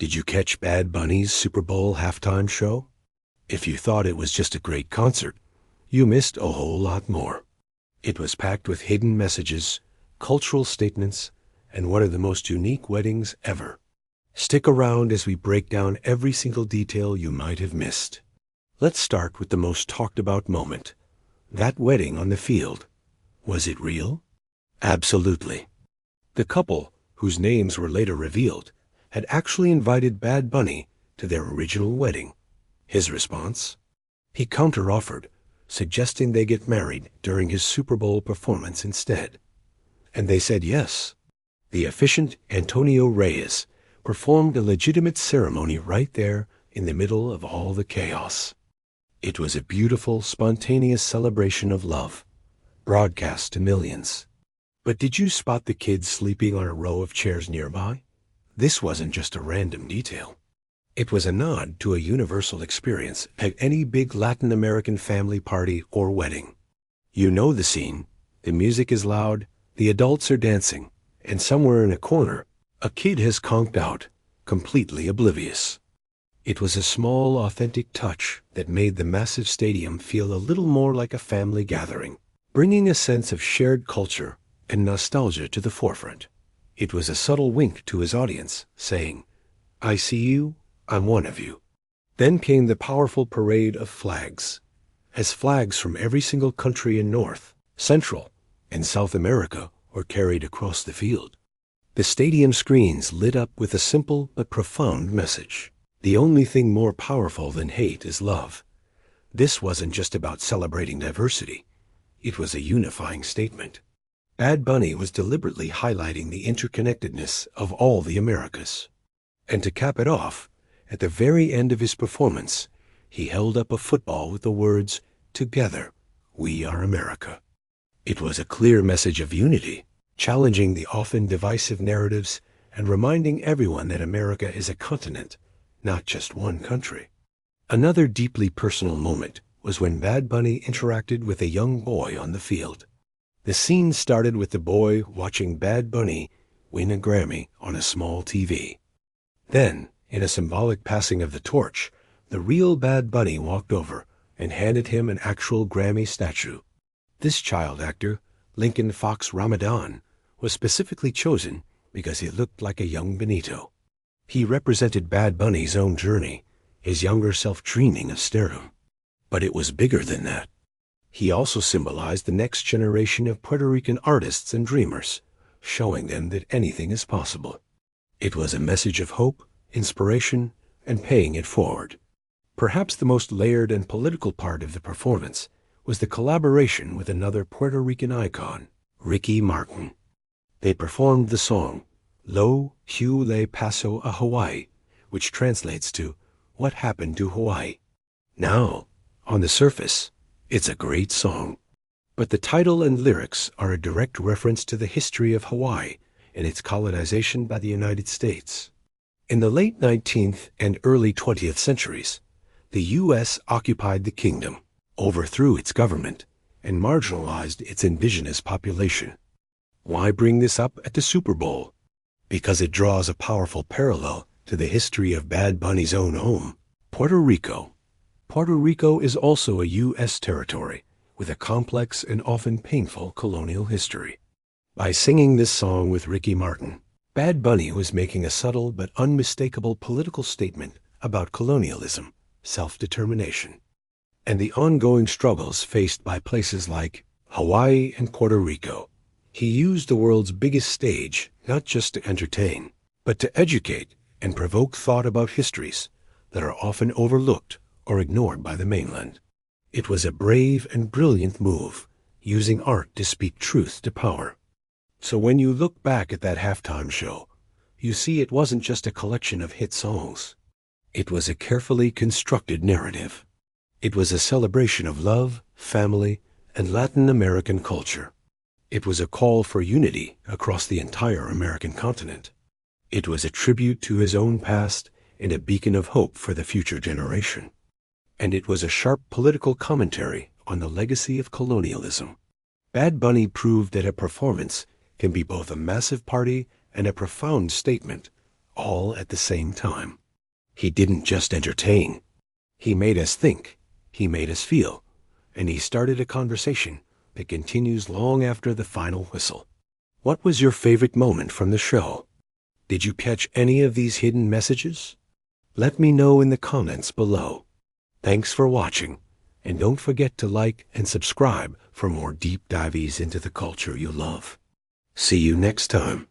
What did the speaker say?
Did you catch Bad Bunny's Super Bowl halftime show? If you thought it was just a great concert, you missed a whole lot more. It was packed with hidden messages, cultural statements, and one of the most unique weddings ever. Stick around as we break down every single detail you might have missed. Let's start with the most talked about moment. That wedding on the field. Was it real? Absolutely. The couple, whose names were later revealed, had actually invited Bad Bunny to their original wedding. His response? He counter-offered, suggesting they get married during his Super Bowl performance instead. And they said yes. The efficient Antonio Reyes performed a legitimate ceremony right there in the middle of all the chaos. It was a beautiful, spontaneous celebration of love, broadcast to millions. But did you spot the kids sleeping on a row of chairs nearby? This wasn't just a random detail. It was a nod to a universal experience at any big Latin American family party or wedding. You know the scene. The music is loud, the adults are dancing, and somewhere in a corner, a kid has conked out, completely oblivious. It was a small, authentic touch that made the massive stadium feel a little more like a family gathering, bringing a sense of shared culture and nostalgia to the forefront. It was a subtle wink to his audience, saying, "I see you, I'm one of you." Then came the powerful parade of flags. As flags from every single country in North, Central, and South America were carried across the field. The stadium screens lit up with a simple but profound message. The only thing more powerful than hate is love. This wasn't just about celebrating diversity. It was a unifying statement. Bad Bunny was deliberately highlighting the interconnectedness of all the Americas. And to cap it off, at the very end of his performance, he held up a football with the words, "Together, we are America." It was a clear message of unity, challenging the often divisive narratives and reminding everyone that America is a continent, not just one country. Another deeply personal moment was when Bad Bunny interacted with a young boy on the field. The scene started with the boy watching Bad Bunny win a Grammy on a small TV. Then, in a symbolic passing of the torch, the real Bad Bunny walked over and handed him an actual Grammy statue. This child actor, Lincoln Fox Ramadan, was specifically chosen because he looked like a young Benito. He represented Bad Bunny's own journey, his younger self dreaming of stardom. But it was bigger than that. He also symbolized the next generation of Puerto Rican artists and dreamers, showing them that anything is possible. It was a message of hope, inspiration, and paying it forward. Perhaps the most layered and political part of the performance was the collaboration with another Puerto Rican icon, Ricky Martin. They performed the song, "Lo Hugh Le Paso a Hawaii," which translates to, "What Happened to Hawaii?" Now, on the surface, it's a great song. But the title and lyrics are a direct reference to the history of Hawaii and its colonization by the United States. In the late 19th and early 20th centuries, the U.S. occupied the kingdom, overthrew its government, and marginalized its indigenous population. Why bring this up at the Super Bowl? Because it draws a powerful parallel to the history of Bad Bunny's own home, Puerto Rico. Puerto Rico is also a U.S. territory with a complex and often painful colonial history. By singing this song with Ricky Martin, Bad Bunny was making a subtle but unmistakable political statement about colonialism, self-determination, and the ongoing struggles faced by places like Hawaii and Puerto Rico. He used the world's biggest stage not just to entertain, but to educate and provoke thought about histories that are often overlooked or ignored by the mainland. It was a brave and brilliant move, using art to speak truth to power. So when you look back at that halftime show, you see it wasn't just a collection of hit songs. It was a carefully constructed narrative. It was a celebration of love, family, and Latin American culture. It was a call for unity across the entire American continent. It was a tribute to his own past and a beacon of hope for the future generation. And it was a sharp political commentary on the legacy of colonialism. Bad Bunny proved that a performance can be both a massive party and a profound statement all at the same time. He didn't just entertain. He made us think. He made us feel. And he started a conversation that continues long after the final whistle. What was your favorite moment from the show? Did you catch any of these hidden messages? Let me know in the comments below. Thanks for watching, and don't forget to like and subscribe for more deep dives into the culture you love. See you next time.